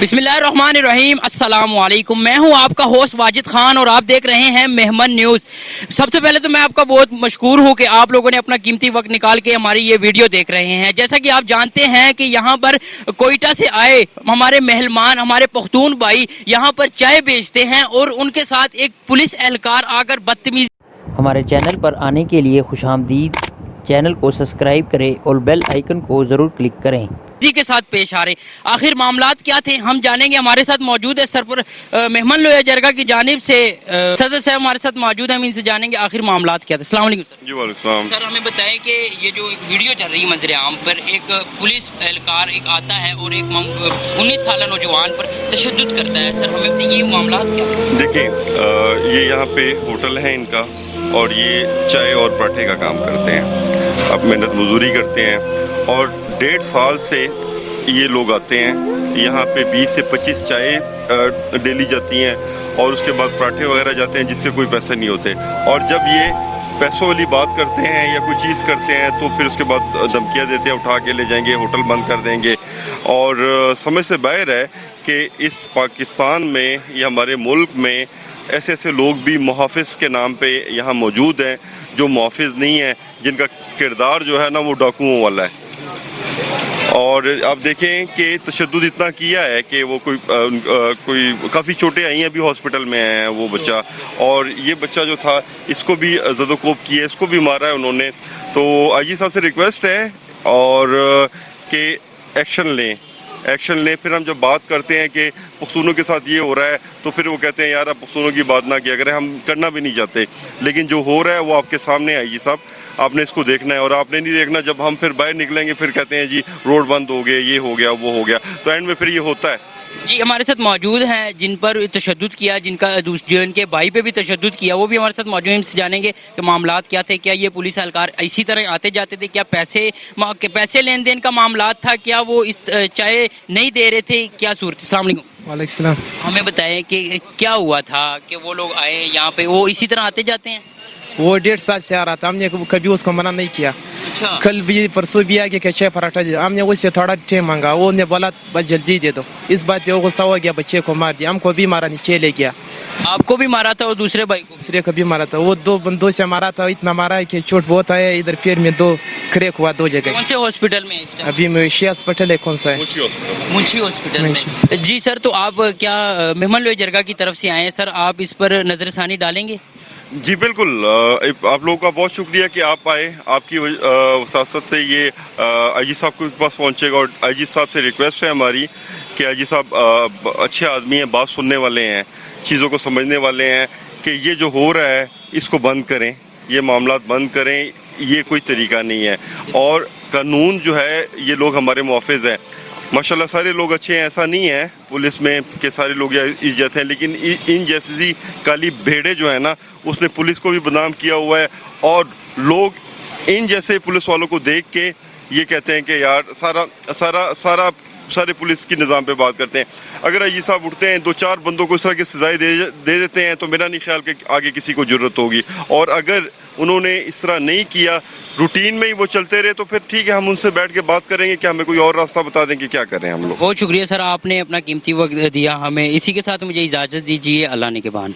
बिस्मिल्लाहिर्रहमानिर्रहीम अस्सलाम वालेकुम। मैं हूं आपका होस्ट वाजिद खान और आप देख रहे हैं मेहमान न्यूज़। सबसे पहले तो मैं आपका बहुत मशकूर हूं कि आप लोगों ने अपना कीमती वक्त निकाल के हमारी ये वीडियो देख रहे हैं। जैसा कि आप जानते हैं कि यहाँ पर कोयटा से आए हमारे मेहमान, हमारे पख्तून भाई यहाँ पर चाय बेचते हैं और उनके साथ एक पुलिस एहलकार आकर बदतमीजी। हमारे चैनल पर आने के लिए खुशामदीद। चैनल को सब्सक्राइब करें और बेल आइकन को ज़रूर क्लिक करें। जी के साथ पेश आ रहे आखिर मामलात क्या थे हम जानेंगे। हमारे साथ मौजूद है सरपुर मेहमान लोया जरगा की जानिब से सदर साहब हमारे साथ मौजूद हैं। हम इनसे जानेंगे आखिर मामलात क्या थे। अस्सलाम वालेकुम सर। जी वालेकुम। सर हमें बताएं कि ये जो एक वीडियो चल रही है मंजर आम पर, एक पुलिस एहलकार एक आता है और एक 19 साल नौजवान पर तशद्दुद करता है। सर हमें बताइए ये मामलात क्या थे। देखिए ये यहाँ पे होटल है इनका और ये चाय और पराठे का काम करते हैं। अब मेहनत मजदूरी करते हैं और 1.5 साल से ये लोग आते हैं यहाँ पे 20 से 25 चाय डेली जाती हैं और उसके बाद पराठे वगैरह जाते हैं जिसके कोई पैसे नहीं होते। और जब ये पैसों वाली बात करते हैं या कोई चीज़ करते हैं तो फिर उसके बाद धमकियाँ देते हैं, उठा के ले जाएंगे, होटल बंद कर देंगे। और समझ से बाहर है कि इस पाकिस्तान में या हमारे मुल्क में ऐसे ऐसे लोग भी मुहाफ़िज़ के नाम पे यहाँ मौजूद हैं जो मुहाफ़िज़ नहीं हैं, जिनका किरदार जो है ना वो डाकुओं वाला है। और आप देखें कि तशद्दुद इतना किया है कि वो कोई काफ़ी छोटे आई हैं, अभी हॉस्पिटल में हैं वो बच्चा। और ये बच्चा जो था इसको भी ज़दोकोब किया, इसको भी मारा है उन्होंने। तो आईजी साहब से रिक्वेस्ट है और कि एक्शन लें। फिर हम जब बात करते हैं कि पख्तूनों के साथ ये हो रहा है तो फिर वो कहते हैं यार अब पख्तूनों की बात ना किया करें, हम करना भी नहीं चाहते। लेकिन जो हो रहा है वो आपके सामने है। आईजी साहब आपने इसको देखना है और आपने नहीं देखना। जब हम फिर बाहर निकलेंगे फिर कहते हैं जी रोड बंद हो गए, ये हो गया, वो हो गया, तो एंड में फिर ये होता है। जी हमारे साथ मौजूद हैं जिन पर तशद्दुद किया, जिनके भाई पे भी तशद्दुद किया, वो भी हमारे साथ मौजूद हैं। इनसे जानेंगे कि मामलात क्या थे। क्या ये पुलिस एहलकार इसी तरह आते जाते थे? क्या पैसे लेन देन का मामलात था? क्या वो इस चाय नहीं दे रहे थे? क्या सूरत? अस्सलाम वालेकुम। वालेकुम सलाम। हमें बताएं कि क्या हुआ था कि वो लोग आए यहाँ पे, वो इसी तरह आते जाते हैं? वो 1.5 साल से आ रहा था, हमने कभी उसको मना नहीं किया। अच्छा। कल भी परसों भी आके चाय पराठा दिया, हमने उससे थोड़ा टाइम मांगा, वो ने बोला बस जल्दी दे दो। इस बात पे वो गुस्सा हो गया, बच्चे को मार दिया, हमको भी मारा, नीचे ले गया। आपको भी मारा था और दूसरे भाई को? दूसरे को भी मारा था, वो 2 बंदों से मारा था, इतना मारा है कि चोट बहुत आया, इधर पैर में 2 क्रैक हुआ 2 जगह। कौन से हॉस्पिटल में? अभी मवेशी हॉस्पिटल है, कौन सा है? मुंशी हॉस्पिटल में। जी सर, तो आप क्या मेहमान लोया जरगा की तरफ से आए हैं? सर आप इस पर नजरसानी डालेंगे? जी बिल्कुल। आप लोगों का बहुत शुक्रिया कि आप आए। आपकी वसासत से ये आईजी साहब के पास पहुंचेगा और आईजी साहब से रिक्वेस्ट है हमारी कि आईजी साहब अच्छे आदमी हैं, बात सुनने वाले हैं, चीज़ों को समझने वाले हैं कि ये जो हो रहा है इसको बंद करें, ये मामलात बंद करें, ये कोई तरीका नहीं है। और कानून जो है, ये लोग हमारे मुहाफ़िज़ हैं माशाल्लाह, सारे लोग अच्छे हैं, ऐसा नहीं है पुलिस में कि सारे लोग इस जैसे हैं। लेकिन इन जैसी काली भेड़े जो है ना, उसने पुलिस को भी बदनाम किया हुआ है। और लोग इन जैसे पुलिस वालों को देख के ये कहते हैं कि यार सारे पुलिस की निज़ाम पे बात करते हैं। अगर आईजी साहब उठते हैं 2-4 बंदों को इस तरह की सजाएं दे देते हैं तो मेरा नहीं ख्याल कि आगे किसी को ज़रूरत होगी। और अगर उन्होंने इस तरह नहीं किया, रूटीन में ही वो चलते रहे, तो फिर ठीक है, हम उनसे बैठ के बात करेंगे कि हमें कोई और रास्ता बता दें कि क्या करें हम लोग। बहुत शुक्रिया सर, आपने अपना कीमती वक्त दिया हमें। इसी के साथ मुझे इजाज़त दीजिए। अल्लाह ने के बान।